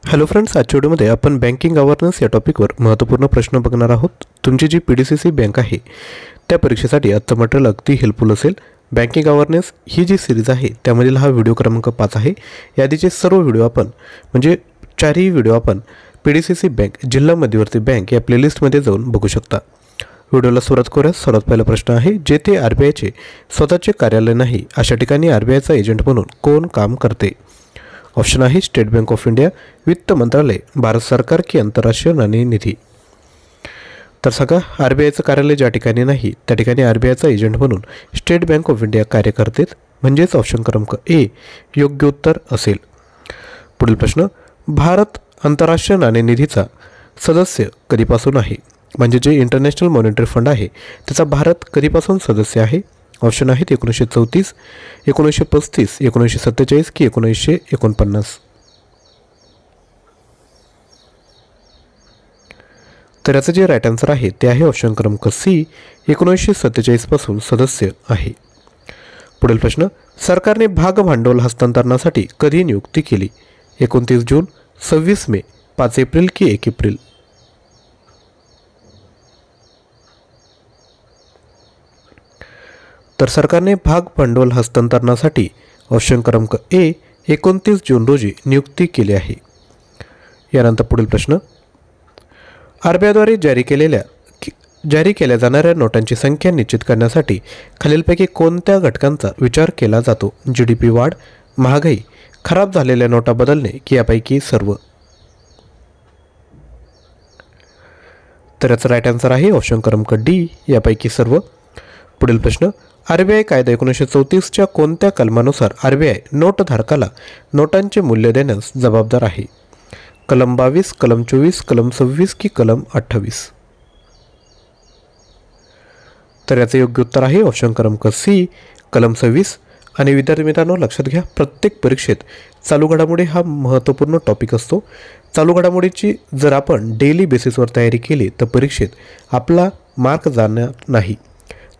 Hello friends, आजच्या व्हिडिओमध्ये आपण बँकिंग अवेअरनेस या टॉपिकवर महत्त्वपूर्ण प्रश्न बघणार आहोत। तुमची जी PDCC बँक आहे त्या परीक्षेसाठी आजचं मटेरियल अगदी हेल्पफुल असेल। बँकिंग अवेअरनेस ही जी सिरीज आहे त्यामधील हा व्हिडिओ क्रमांक 5 आहे। यादीचे सर्व व्हिडिओ आपण म्हणजे चारही व्हिडिओ आपण PDCC बँक जिल्हा मध्यवर्ती बँक या प्लेलिस्टमध्ये जाऊन बघू शकता। व्हिडिओला सुरुवात करूया। सर्वात पहिला प्रश्न आहे, जेथे RBIचे स्वतःचे कार्यालय नाही अशा ठिकाणी RBIचा एजंट म्हणून कोण काम करते? ऑप्शन आहे स्टेट बँक ऑफ इंडिया, वित्त मंत्रालय, भारत सरकार की आंतरराष्ट्रीय नाणेनिधी। तर सांगा, RBIचं कार्यालय ज्या ठिकाणी नाही त्या ठिकाणी RBIचा एजंट म्हणून स्टेट बँक ऑफ इंडिया कार्य करते, म्हणजेच ऑप्शन क्रमांक ए योग्य उत्तर असेल। पुढील प्रश्न, भारत आंतरराष्ट्रीय नाणेनिधीचा सदस्य कधीपासून आहे? म्हणजे जे इंटरनॅशनल मॉनिटरी फंड आहे त्याचा भारत कधीपासून सदस्य आहे? ऑप्शन आहेत 1934, 1935, 1947 की 1949। तर याचं जे राईट आन्सर आहे ते आहे ऑप्शन क्रमांक सी, 1947 पासून सदस्य आहे। पुढील प्रश्न, सरकारने भाग भांडवल हस्तांतरणासाठी कधी नियुक्ती केली? 29 जून, 26 मे, 5 एप्रिल की 1 एप्रिल? तर सरकारने भाग भांडवल हस्तांतरणासाठी ऑप्शन क्रमांक ए 29 जून रोजी नियुक्ती केली आहे। यानंतर पुढील प्रश्न, RBIद्वारे जारी केल्या जाणाऱ्या नोटांची संख्या निश्चित करण्यासाठी खालीलपैकी कोणत्या घटकांचा विचार केला जातो? GDP वाढ, महागाई, खराब झालेल्या नोटा बदलणे की यापैकी सर्व? तर याचा राईट आन्सर आहे ऑप्शन क्रमांक डी, यापैकी सर्व। पुढील प्रश्न, RBI कायदा 1934च्या कोणत्या कलमानुसार RBI नोटधारकाला नोटांचे मूल्य देण्यास जबाबदार आहे? कलम 22, कलम 24, कलम 26 की कलम 28? तर याचे योग्य उत्तर आहे ऑप्शन क्रमांक सी, कलम 26। आणि विद्यार्थी मित्रांनो, लक्षात घ्या, प्रत्येक परीक्षेत चालू घडामोडी हा महत्त्वपूर्ण टॉपिक असतो। चालू घडामोडीची जर आपण डेली बेसिसवर तयारी केली तर परीक्षेत आपला मार्क जाणार नाही।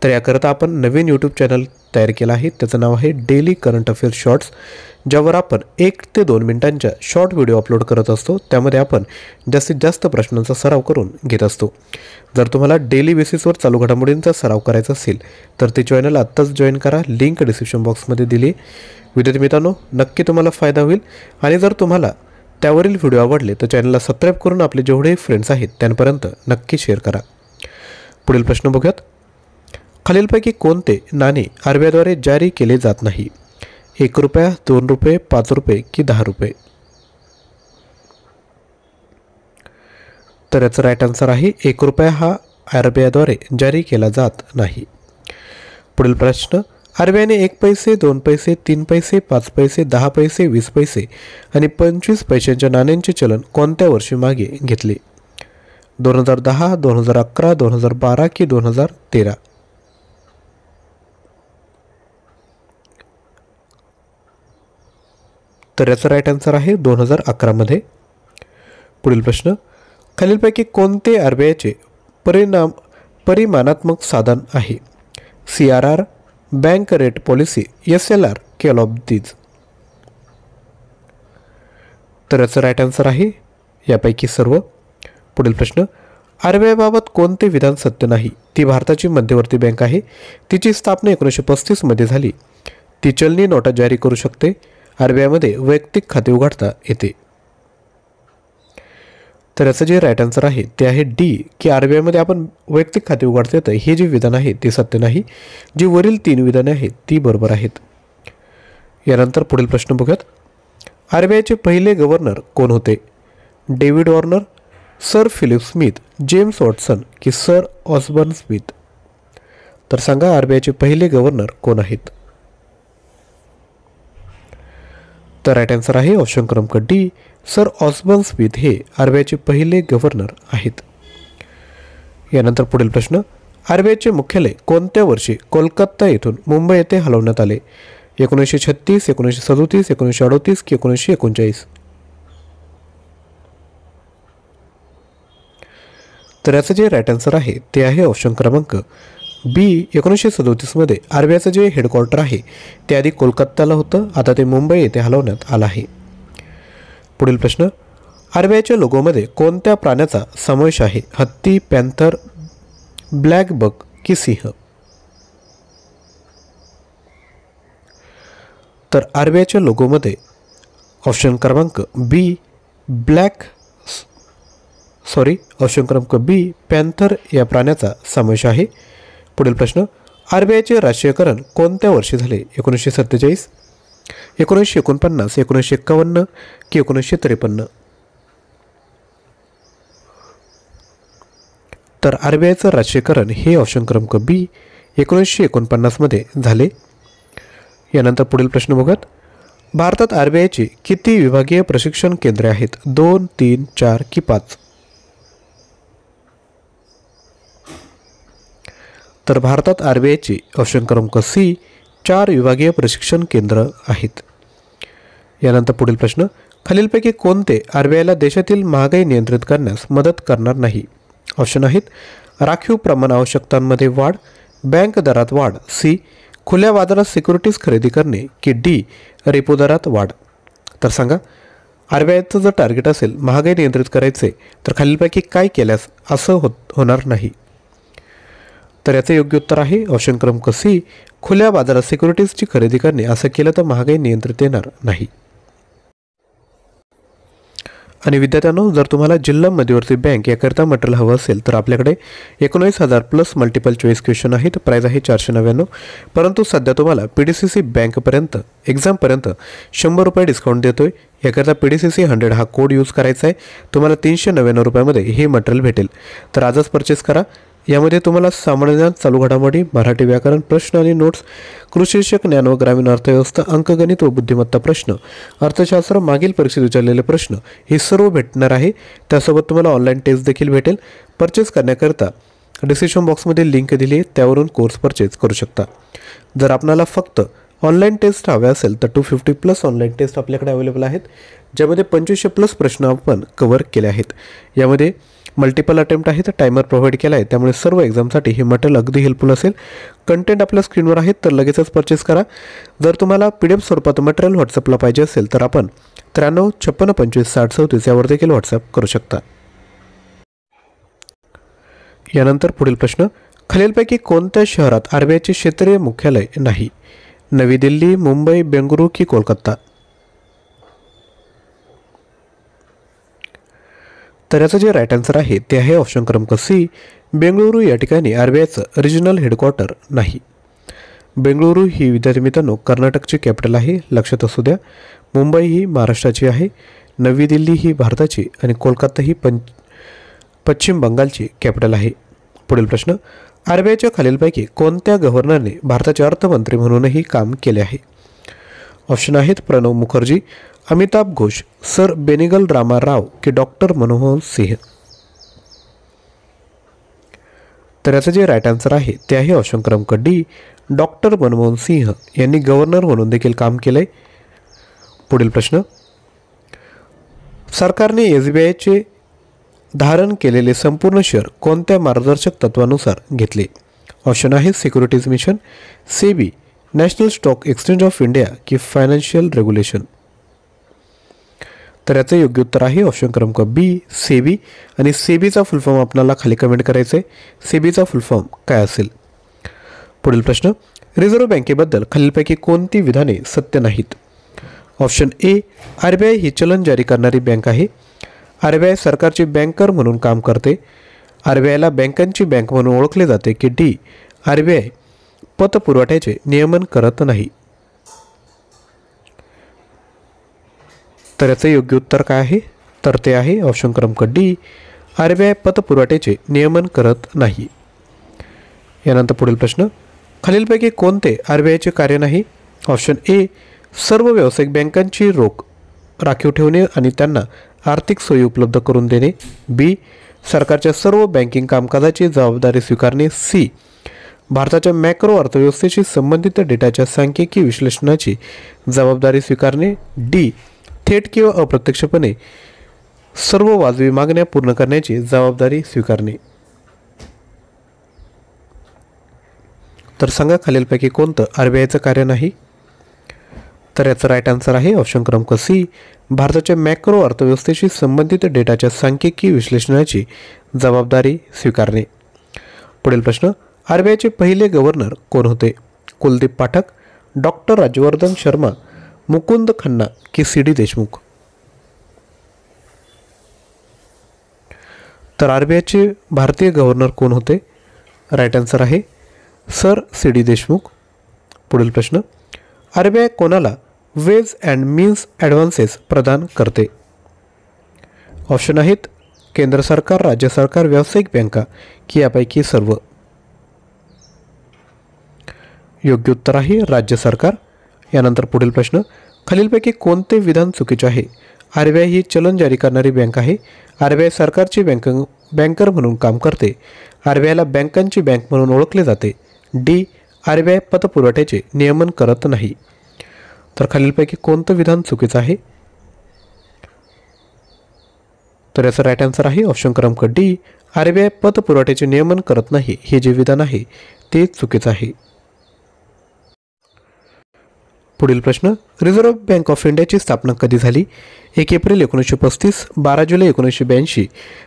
तर याकरता आपण नवीन यूट्यूब चॅनल तयार केला आहे, त्याचं नाव आहे डेली करंट अफेअर्स शॉर्ट्स, ज्यावर आपण 1 ते 2 मिनिटांच्या शॉर्ट व्हिडिओ अपलोड करत असतो। त्यामध्ये आपण जास्तीत जास्त प्रश्नांचा सराव करून घेत असतो। जर तुम्हाला डेली बेसिसवर चालू घडामोडींचा सराव करायचा असेल तर ते चॅनल आत्ताच जॉईन करा, लिंक डिस्क्रिप्शन बॉक्समध्ये दिली। विद्यार्थी मित्रांनो, नक्की तुम्हाला फायदा होईल। आणि जर तुम्हाला त्यावरील व्हिडिओ आवडले तर चॅनलला सबस्क्राईब करून आपले जेवढे फ्रेंड्स आहेत त्यांपर्यंत नक्की शेअर करा। पुढील प्रश्न बघूयात, खालीलपैकी कोणते नाणे RBIद्वारे जारी केले जात नाही? 1 रुपया, 2 रुपये, 5 रुपये की 10 रुपये? तर याचा राईट आन्सर आहे 1 रुपया हा RBIद्वारे जारी केला जात नाही। पुढील प्रश्न, RBIने 1 पैसे, 2 पैसे, 3 पैसे, 5 पैसे, 10 पैसे, 20 पैसे आणि 25 पैशांच्या नाण्यांचे चलन कोणत्या वर्षी मागे घेतले? 2010, 2011, 2012 की 2013? तर याचा राईट आन्सर आहे 2011 मध्ये। पुढील प्रश्न, खालीलपैकी कोणते RBIचे परिमाणात्मक साधन आहे? CRR, bank rate policy, SLR की ऑल ऑफ दीज? तर याचा राईट आन्सर आहे यापैकी सर्व। पुढील प्रश्न, RBI बाबत कोणते विधान सत्य नाही? ती भारताची मध्यवर्ती बँक आहे, तिची स्थापना 1935 मध्ये झाली, ती चलनी नोटा जारी करू शकते, RBI मध्ये वैयक्तिक खाते उघडता येते। तर याचं जे राईट आन्सर आहे ते आहे डी, की RBI मध्ये आपण वैयक्तिक खाते उघडता येतं हे जे विधान आहे ते सत्य नाही। जी वरील 3 विधाने आहेत ती बरोबर आहेत। यानंतर पुढील प्रश्न बघूयात, RBIचे पहिले गव्हर्नर कोण होते? David Warner, sir Philip Smith, James Watson की सर ऑसबर्न स्मिथ? तर सांगा, RBIचे पहिले गव्हर्नर कोण आहेत? तर राईट आन्सर आहे ऑप्शन क्रमांक डी, सर ऑसबर्न स्मिथ हे RBIचे पहिले गव्हर्नर आहेत। यानंतर पुढील प्रश्न, RBIचे मुख्यालय कोणत्या वर्षी कोलकाता येथून मुंबई येथे हलवण्यात आले? 1936, 1937, 1938 की 1939? तर याचं जे राईट आन्सर आहे ते आहे ऑप्शन क्रमांक बी 1937 मध्ये RBIचं जे हेडक्वार्टर आहे ते आधी कोलकात्याला होतं, आता ते मुंबई येथे हलवण्यात आलं आहे। पुढील प्रश्न, आरबीआयच्या लोगोमध्ये कोणत्या प्राण्याचा समावेश आहे? हत्ती, पॅन्थर, ब्लॅक बक की सिंह? तर आरबीआयच्या लोगोमध्ये ऑप्शन क्रमांक बी पॅन्थर या प्राण्याचा समावेश आहे. पुढील प्रश्न, आरबीआयचे राष्ट्रीयकरण कोणत्या वर्षी झाले? 1947, 1949, 1951 की 1953? तर आरबीआयचं राष्ट्रीयकरण हे ऑप्शन क्रमांक बी 1949 मध्ये झाले. यानंतर पुढील प्रश्न बघत, भारतात आरबीआयची किती विभागीय प्रशिक्षण केंद्रे आहेत? 2, 3, 4 की 5? तर भारतात आरबीआयची ऑप्शन क्रमांक सी 4 विभागीय प्रशिक्षण केंद्र आहेत. यानंतर पुढील प्रश्न, खालीलपैकी कोणते आरबीआयला देशातील महागाई नियंत्रित करण्यास मदत करणार नाही? ऑप्शन आहेत राखीव प्रमाण आवश्यकतांमध्ये वाढ, बँक दरात वाढ, सी खुल्या बाजारात सिक्युरिटीज खरेदी करणे की डी रेपो दरात वाढ? तर सांगा, आरबीआयचं जर टार्गेट असेल महागाई नियंत्रित करायचे तर खालीलपैकी काय केल्यास असं होणार नाही? तर याचे योग्य उत्तर आहे ऑप्शन क्रमांक सी खुल्या बाजारात सिक्युरिटीजची खरेदी करणे. असं केलं तर महागाई नियंत्रित येणार नाही. आणि विद्यार्थ्यांनो, जर तुम्हाला जिल्हा मध्यवर्ती बँक याकरिता मटेरियल हवं असेल तर आपल्याकडे 19,000 प्लस मल्टिपल चॉईस क्वेश्चन आहेत. प्राईज आहे 499. परंतु सध्या तुम्हाला PDCC बँकपर्यंत एक्झामपर्यंत 100 रुपये डिस्काउंट देतोय. याकरिता PDCC 100 हा कोड यूज करायचा आहे. तुम्हाला 399 रुपयामध्ये हे मटेरियल भेटेल. तर आजच परचेस करा. यामध्ये तुम्हाला सामान्य ज्ञान, चालू घडामोडी, मराठी व्याकरण, प्रश्न आणि नोट्स, कृषीविषयक ज्ञान व ग्रामीण अर्थव्यवस्था, अंकगणित व बुद्धिमत्ता प्रश्न, अर्थशास्त्र, मागील परीक्षेत विचारलेले प्रश्न हे सर्व भेटणार आहे. त्यासोबत तुम्हाला ऑनलाईन टेस्ट देखील भेटेल. परचेस करण्याकरिता डिस्क्रिप्शन बॉक्समध्ये लिंक दिली आहे, त्यावरून कोर्स परचेस करू शकता. जर आपल्याला फक्त ऑनलाईन टेस्ट हवे असेल तर 250 प्लस ऑनलाईन टेस्ट आपल्याकडे अवेलेबल आहेत, ज्यामध्ये 2500 प्लस प्रश्न आपण कव्हर केले आहेत. यामध्ये मल्टिपल अटेम्प्ट आहेत, टायमर प्रोव्हाइड केला आहे. त्यामुळे सर्व एक्झामसाठी हे मटेरियल अगदी हेल्पफुल असेल. कंटेंट आपल्या स्क्रीनवर आहेत, तर लगेचच परचेस करा. जर तुम्हाला PDF स्वरूपात मटेरियल व्हॉट्सअपला पाहिजे असेल तर आपण 93 56 25 60 34 यावर देखील व्हॉट्सअप करू शकता. यानंतर पुढील प्रश्न, खालीलपैकी कोणत्या शहरात आरबीआयचे क्षेत्रीय मुख्यालय नाही? नवी दिल्ली, मुंबई, बेंगळुरू की कोलकाता? तर याचं जे राईट आन्सर आहे ते आहे ऑप्शन क्रमांक सी बेंगळुरू. या ठिकाणी आरबीआयचं रिजनल हेडक्वार्टर नाही. बेंगळुरू ही विद्यार्थी मित्रांनो कर्नाटकची कॅपिटल आहे, लक्षात असू द्या. मुंबई ही महाराष्ट्राची आहे, नवी दिल्ली ही भारताची आणि कोलकाता ही पश्चिम बंगालची कॅपिटल आहे. पुढील प्रश्न, आरबीआयच्या खालीलपैकी कोणत्या गव्हर्नरने भारताचे अर्थमंत्री म्हणूनही काम केले आहे? ऑप्शन आहेत प्रणव मुखर्जी, अमिताभ घोष, सर बेनिगल रामा राव की डॉक्टर मनमोहन सिंह? तर याचं जे राईट आन्सर आहे ते आहे ऑप्शन क्रमांक डी डॉक्टर मनमोहन सिंह यांनी गव्हर्नर म्हणून देखील काम केले. पुढील प्रश्न, सरकारने SBIचे धारण केलेले संपूर्ण शेअर कोणत्या मार्गदर्शक तत्वानुसार घेतले? ऑप्शन आहे securities mission, SEBI, national stock exchange of India की फायनान्शियल रेग्युलेशन? तर याचं योग्य उत्तर आहे ऑप्शन क्रमांक बी सेबी. आणि सेबीचा फुल फॉर्म आपल्याला खाली कमेंट करायचं आहे. सेबीचा फुल फॉर्म काय असेल? पुढील प्रश्न, रिझर्व्ह बँकेबद्दल खालीलपैकी कोणती विधाने सत्य नाहीत? ऑप्शन ए, आरबीआय ही चलन जारी करणारी बँक आहे. आरबीआय सरकारची बँकर म्हणून काम करते. आरबीआयला बँकांची बँक म्हणून ओळखले जाते की डी आरबीआय पतपुरवठ्याचे नियमन करत नाही? तर याचं योग्य उत्तर काय आहे? तर ते आहे ऑप्शन क्रमांक डी आरबीआय पतपुरवठ्याचे नियमन करत नाही. यानंतर पुढील प्रश्न, खालीलपैकी कोणते आरबीआयचे कार्य नाही? ऑप्शन ए, सर्व व्यावसायिक बँकांची रोख राखीव ठेवणे आणि त्यांना आर्थिक सोयी उपलब्ध करून देणे. बी, सरकारच्या सर्व बँकिंग कामकाजाची जबाबदारी स्वीकारणे. सी, भारताच्या मॅक्रो अर्थव्यवस्थेशी संबंधित डेटाच्या सांख्यिकी विश्लेषणाची जबाबदारी स्वीकारणे. डी, थेट किंवा अप्रत्यक्षपणे सर्व वाजवी मागण्या पूर्ण करण्याची जबाबदारी स्वीकारणे. तर सांगा खालीलपैकी कोणतं आरबीआयचं कार्य नाही? तर याचा राईट आन्सर आहे ऑप्शन क्रमांक सी, भारताच्या मॅक्रो अर्थव्यवस्थेशी संबंधित डेटाच्या सांख्यिकी विश्लेषणाची जबाबदारी स्वीकारणे. पुढील प्रश्न, आरबीआयचे पहिले गव्हर्नर कोण होते? कुलदीप पाठक, डॉक्टर राजवर्धन शर्मा, मुकुंद खन्ना की सी डी देशमुख? तर आरबीआयचे भारतीय गव्हर्नर कोण होते? राईट आन्सर आहे सर सी डी देशमुख. पुढील प्रश्न, आरबीआय कोणाला वेज अँड मीन्स ॲडव्हान्सेस प्रदान करते? ऑप्शन आहेत केंद्र सरकार, राज्य सरकार, व्यावसायिक बँका की यापैकी सर्व? योग्य उत्तर आहे राज्य सरकार. यानंतर पुढील प्रश्न, खालीलपैकी कोणते विधान चुकीचे आहे? आरबीआय ही चलन जारी करणारी बँक आहे. आरबीआय सरकारची बँकर म्हणून काम करते. आरबीआयला बँकांची बँक म्हणून ओळखले जाते. डी, आरबीआय पतपुरवठ्याचे नियमन करत नाही. तर खालीलपैकी कोणतं विधान चुकीचं आहे? तर याचा राईट आन्सर आहे ऑप्शन क्रमांक डी, आरबीआय पतपुरवठ्याचे नियमन करत नाही हे जे विधान आहे ते चुकीचं आहे. पुढील प्रश्न, रिझर्व्ह बँक ऑफ इंडियाची स्थापना कधी झाली? 1 एप्रिल 1935, 12 जुलै 1982,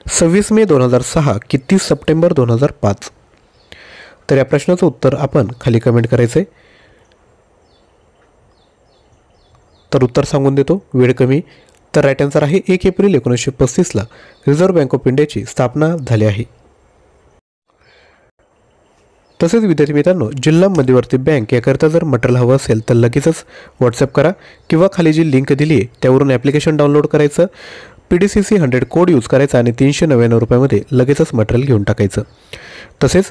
26 मे 2006 की 30 सप्टेंबर 2005? तर या प्रश्नाचं उत्तर आपण खाली कमेंट करायचं आहे. तर उत्तर सांगून देतो, वेळ कमी. तर राईट आन्सर आहे 1 एप्रिल 1935ला रिझर्व्ह बँक ऑफ इंडियाची स्थापना झाली आहे. तसेच विद्यार्थी मित्रांनो, जिल्हा मध्यवर्ती बँक याकरिता जर मटेरियल हवं असेल तर लगेचच व्हॉट्सअप करा किंवा खाली जी लिंक दिली आहे त्यावरून ॲप्लिकेशन डाउनलोड करायचं, PDCC 100 कोड यूज करायचा आणि 399 रुपयामध्ये लगेचच मटेरियल घेऊन टाकायचं. तसेच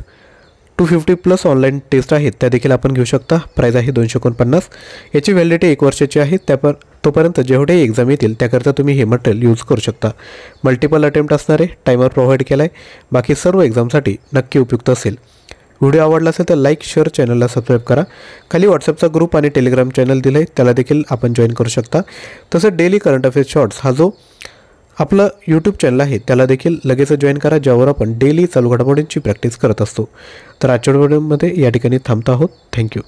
250+ ऑनलाईन टेस्ट आहेत त्या देखील आपण घेऊ शकता. प्राईज आहे 249. याची व्हॅलिडिटी 1 वर्षाची आहे. तोपर्यंत जेवढे एक्झाम येतील त्याकरता तुम्ही हे मटेरियल यूज करू शकता. मल्टिपल अटेम्प्ट असणारे टायमर प्रोव्हाइड केला आहे. बाकी सर्व एक्झामसाठी नक्की उपयुक्त असेल. व्हिडिओ आवडला असेल तर लाईक, शेअर, चॅनलला सबस्क्राईब करा. खाली व्हॉट्सअपचा ग्रुप आणि टेलिग्राम चॅनल दिलं आहे त्याला देखील आपण जॉईन करू शकता. तसंच डेली करंट अफेअर्स शॉर्ट्स हा जो आपलं यूट्यूब चॅनल आहे त्याला देखील लगेच जॉईन करा, ज्यावर आपण डेली चालू घडामोडींची प्रॅक्टिस करत असतो. तर आजच्या व्हिडिओमध्ये या ठिकाणी थांबतो आहोत. थँक्यू.